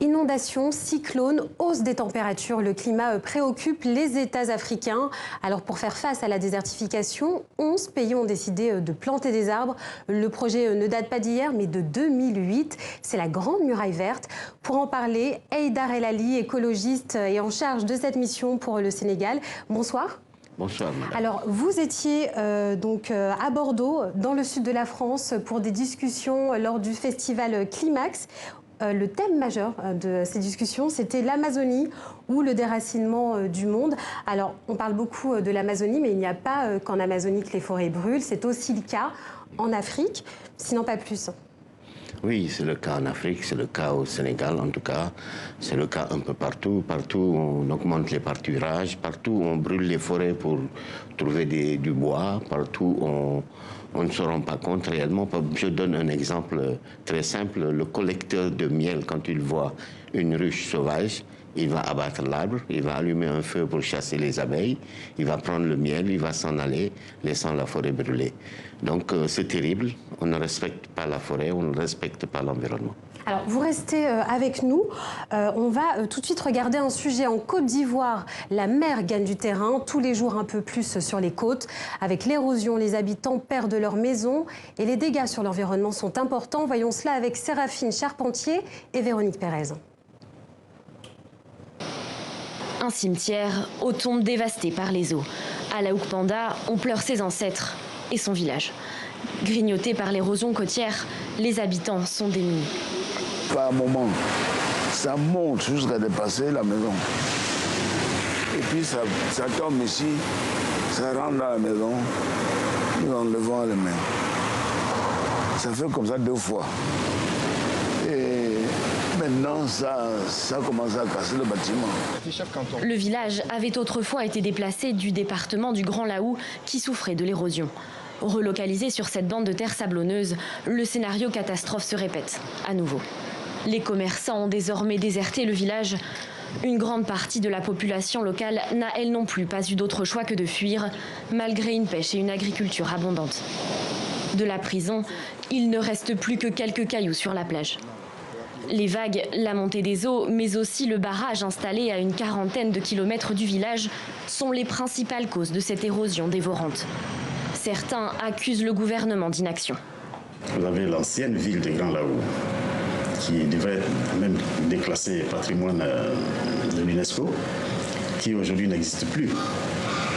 Inondations, cyclones, hausse des températures, le climat préoccupe les États africains. Alors pour faire face à la désertification, 11 pays ont décidé de planter des arbres. Le projet ne date pas d'hier mais de 2008. C'est la Grande Muraille Verte. Pour en parler, Haïdar El Ali, écologiste et en charge de cette mission pour le Sénégal. Bonsoir. Bonsoir, madame. Alors, vous étiez à Bordeaux, dans le sud de la France, pour des discussions lors du festival Climax. Le thème majeur de ces discussions, c'était l'Amazonie ou le déracinement du monde. Alors, on parle beaucoup de l'Amazonie, mais il n'y a pas qu'en Amazonie que les forêts brûlent. C'est aussi le cas en Afrique, sinon pas plus. Oui, c'est le cas en Afrique, c'est le cas au Sénégal en tout cas. C'est le cas un peu partout. Partout, on augmente les pâturages. Partout, on brûle les forêts pour trouver du bois. Partout, on ne se rend pas compte réellement. Je donne un exemple très simple. Le collecteur de miel, quand il voit une ruche sauvage, il va abattre l'arbre, il va allumer un feu pour chasser les abeilles, il va prendre le miel, il va s'en aller, laissant la forêt brûler. Donc c'est terrible, on ne respecte pas la forêt, on ne respecte pas l'environnement. Alors, vous restez avec nous. On va tout de suite regarder un sujet en Côte d'Ivoire. La mer gagne du terrain, tous les jours un peu plus sur les côtes. Avec l'érosion, les habitants perdent leur maison et les dégâts sur l'environnement sont importants. Voyons cela avec Séraphine Charpentier et Véronique Pérez. Un cimetière aux tombes dévastées par les eaux. À la Panda, on pleure ses ancêtres et son village. Grignotés par l'érosion côtière, les habitants sont démunis. Par un moment, ça monte jusqu'à dépasser la maison. Et puis ça tombe ici, ça rentre dans la maison, nous enlevons les mains. Ça fait comme ça 2 fois. Et maintenant, ça commence à casser le bâtiment. Le village avait autrefois été déplacé du département du Grand Laou qui souffrait de l'érosion. Relocalisé sur cette bande de terre sablonneuse, le scénario catastrophe se répète à nouveau. Les commerçants ont désormais déserté le village. Une grande partie de la population locale n'a elle non plus pas eu d'autre choix que de fuir, malgré une pêche et une agriculture abondantes. De la prison, il ne reste plus que quelques cailloux sur la plage. Les vagues, la montée des eaux, mais aussi le barrage installé à une quarantaine de kilomètres du village sont les principales causes de cette érosion dévorante. Certains accusent le gouvernement d'inaction. Vous avez l'ancienne ville de Grand Laou, qui devrait être même déclassée patrimoine de l'UNESCO, qui aujourd'hui n'existe plus.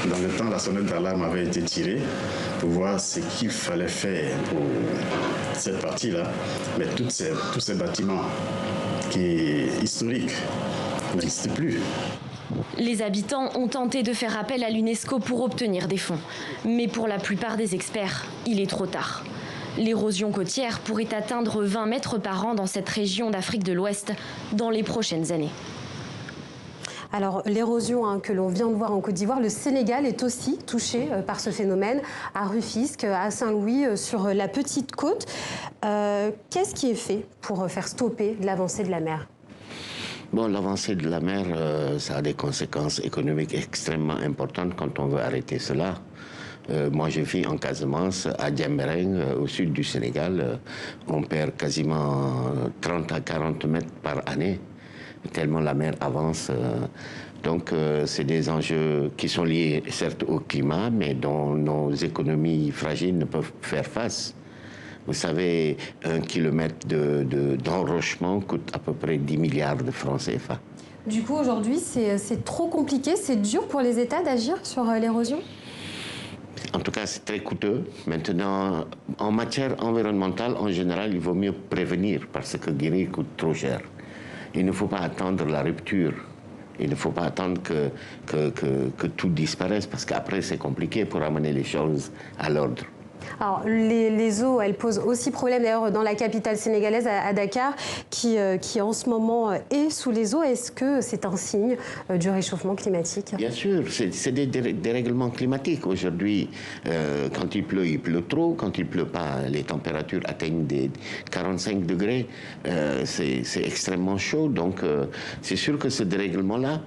Dans le temps, la sonnette d'alarme avait été tirée pour voir ce qu'il fallait faire pour cette partie-là. Mais tous ces bâtiments qui sont historiques n'existent plus. Les habitants ont tenté de faire appel à l'UNESCO pour obtenir des fonds. Mais pour la plupart des experts, il est trop tard. L'érosion côtière pourrait atteindre 20 mètres par an dans cette région d'Afrique de l'Ouest dans les prochaines années. Alors, l'érosion que l'on vient de voir en Côte d'Ivoire, le Sénégal est aussi touché par ce phénomène, à Rufisque, à Saint-Louis, sur la petite côte. Qu'est-ce qui est fait pour faire stopper l'avancée de la mer ? Bon, l'avancée de la mer, ça a des conséquences économiques extrêmement importantes quand on veut arrêter cela. Moi, je vis en Casamance, à Diembéring, au sud du Sénégal. On perd quasiment 30 à 40 mètres par année, tellement la mer avance. Donc, c'est des enjeux qui sont liés, certes, au climat, mais dont nos économies fragiles ne peuvent faire face. Vous savez, 1 kilomètre d'enrochement coûte à peu près 10 milliards de francs CFA. Du coup, aujourd'hui, c'est trop compliqué, c'est dur pour les États d'agir sur l'érosion ? En tout cas, c'est très coûteux. Maintenant, en matière environnementale, en général, il vaut mieux prévenir parce que guérir coûte trop cher. Il ne faut pas attendre la rupture. Il ne faut pas attendre que tout disparaisse parce qu'après, c'est compliqué pour amener les choses à l'ordre. Alors, les eaux, elles posent aussi problème d'ailleurs dans la capitale sénégalaise, à Dakar, qui en ce moment est sous les eaux. Est-ce que c'est un signe du réchauffement climatique ? Bien sûr, c'est des dérèglements climatiques. Aujourd'hui, quand il pleut trop. Quand il pleut pas, les températures atteignent des 45 degrés. C'est extrêmement chaud. Donc, c'est sûr que ce dérèglement-là,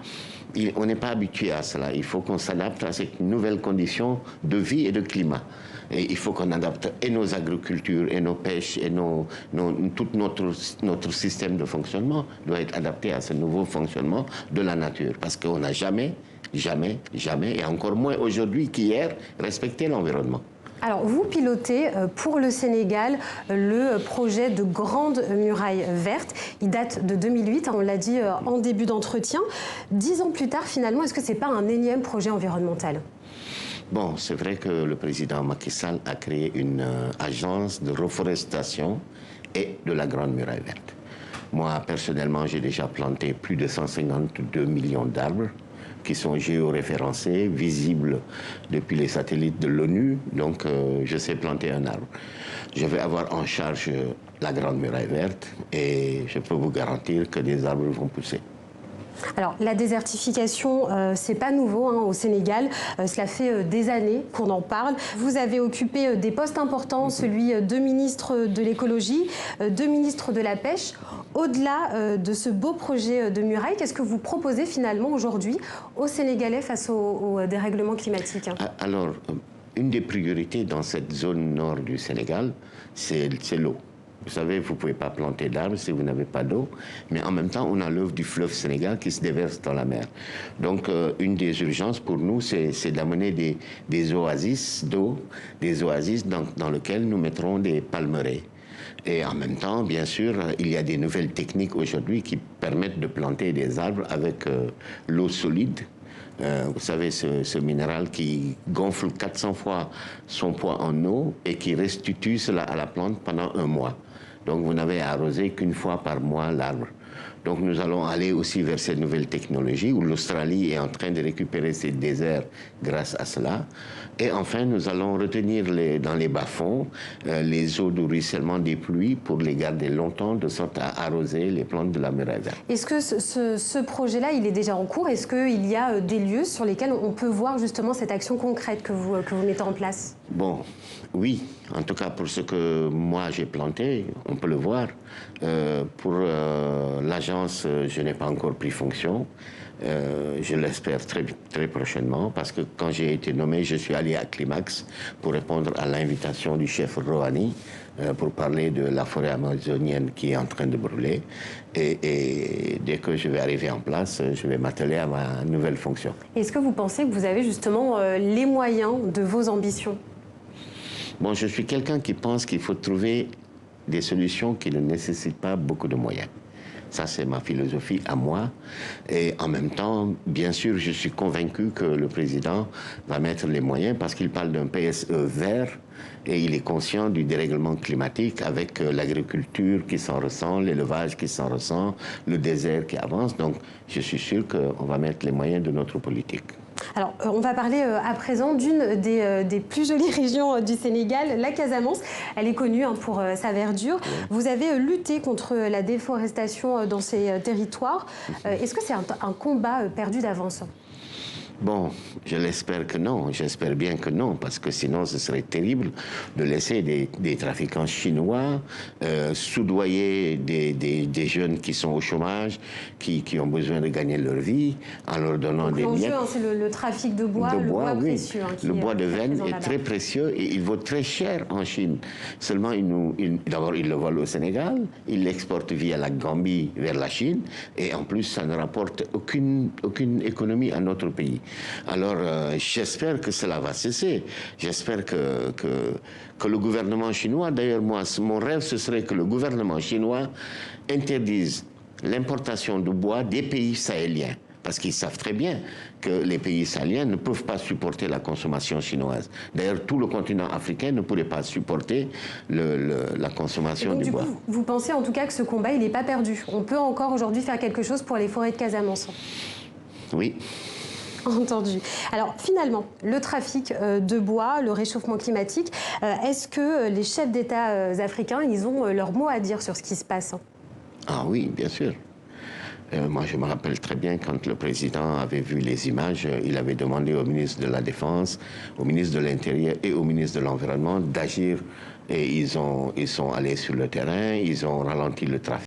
on n'est pas habitué à cela. Il faut qu'on s'adapte à ces nouvelles conditions de vie et de climat. Et il faut qu'on adapte et nos agricultures, et nos pêches, et tout notre système de fonctionnement doit être adapté à ce nouveau fonctionnement de la nature. Parce qu'on n'a jamais, et encore moins aujourd'hui qu'hier, respecté l'environnement. Alors, vous pilotez pour le Sénégal le projet de Grande Muraille Verte. Il date de 2008, on l'a dit en début d'entretien. 10 ans plus tard, finalement, est-ce que ce n'est pas un énième projet environnemental ? Bon, c'est vrai que le président Macky Sall a créé une agence de reforestation et de la Grande Muraille Verte. Moi, personnellement, j'ai déjà planté plus de 152 millions d'arbres qui sont géoréférencés, visibles depuis les satellites de l'ONU. Donc, je sais planter un arbre. Je vais avoir en charge la Grande Muraille Verte et je peux vous garantir que des arbres vont pousser. Alors, la désertification, c'est pas nouveau au Sénégal. Cela fait des années qu'on en parle. Vous avez occupé des postes importants, celui de ministre de l'écologie, de ministre de la pêche. Au-delà de ce beau projet de muraille, qu'est-ce que vous proposez finalement aujourd'hui aux Sénégalais face au dérèglement climatique ? Alors, une des priorités dans cette zone nord du Sénégal, c'est l'eau. Vous savez, vous ne pouvez pas planter d'arbres si vous n'avez pas d'eau, mais en même temps, on a l'œuvre du fleuve Sénégal qui se déverse dans la mer. Donc, une des urgences pour nous, c'est d'amener des oasis d'eau, des oasis dans lesquelles nous mettrons des palmeraies. Et en même temps, bien sûr, il y a des nouvelles techniques aujourd'hui qui permettent de planter des arbres avec l'eau solide. Vous savez, ce minéral qui gonfle 400 fois son poids en eau et qui restitue cela à la plante pendant un mois. Donc, vous n'avez à arroser qu'une fois par mois l'arbre. Donc, nous allons aller aussi vers ces nouvelles technologies où l'Australie est en train de récupérer ses déserts grâce à cela. Et enfin, nous allons retenir dans les bas-fonds les eaux de ruissellement des pluies pour les garder longtemps de sorte à arroser les plantes de la muraille verte. Est-ce que ce projet-là, il est déjà en cours? Est-ce qu'il y a des lieux sur lesquels on peut voir justement cette action concrète que vous mettez en place? Bon, oui. En tout cas, pour ce que moi j'ai planté, on peut le voir. Pour l'agence, je n'ai pas encore pris fonction. Je l'espère très prochainement parce que quand j'ai été nommé, je suis allé à Climax pour répondre à l'invitation du chef Rohani pour parler de la forêt amazonienne qui est en train de brûler. Et dès que je vais arriver en place, je vais m'atteler à ma nouvelle fonction. Est-ce que vous pensez que vous avez justement les moyens de vos ambitions? Bon, je suis quelqu'un qui pense qu'il faut trouver des solutions qui ne nécessitent pas beaucoup de moyens. Ça, c'est ma philosophie à moi. Et en même temps, bien sûr, je suis convaincu que le président va mettre les moyens parce qu'il parle d'un PSE vert et il est conscient du dérèglement climatique avec l'agriculture qui s'en ressent, l'élevage qui s'en ressent, le désert qui avance. Donc, je suis sûr qu'on va mettre les moyens de notre politique. Alors, on va parler à présent d'une des plus jolies régions du Sénégal, la Casamance. Elle est connue pour sa verdure. Vous avez lutté contre la déforestation dans ces territoires. Est-ce que c'est un combat perdu d'avance ? Bon, je l'espère que non. J'espère bien que non, parce que sinon ce serait terrible de laisser des trafiquants chinois soudoyer des jeunes qui sont au chômage, qui ont besoin de gagner leur vie, en leur donnant des miettes. L'enjeu, c'est le trafic de bois, le bois précieux. Le bois de veine est très précieux et il vaut très cher en Chine. Seulement, d'abord, ils le volent au Sénégal, ils l'exportent via la Gambie vers la Chine, et en plus, ça ne rapporte aucune économie à notre pays. Alors, j'espère que cela va cesser. J'espère que le gouvernement chinois, d'ailleurs, moi, mon rêve, ce serait que le gouvernement chinois interdise l'importation de bois des pays sahéliens. Parce qu'ils savent très bien que les pays sahéliens ne peuvent pas supporter la consommation chinoise. D'ailleurs, tout le continent africain ne pourrait pas supporter la consommation du bois. Coup, vous pensez en tout cas que ce combat, il n'est pas perdu. On peut encore aujourd'hui faire quelque chose pour les forêts de Casamance? Oui. Entendu. Alors finalement, le trafic de bois, le réchauffement climatique, est-ce que les chefs d'État africains, ils ont leur mot à dire sur ce qui se passe? Ah oui, bien sûr. Moi, je me rappelle très bien quand le président avait vu les images, il avait demandé au ministre de la Défense, au ministre de l'Intérieur et au ministre de l'Environnement d'agir. Et ils sont allés sur le terrain, ils ont ralenti le trafic.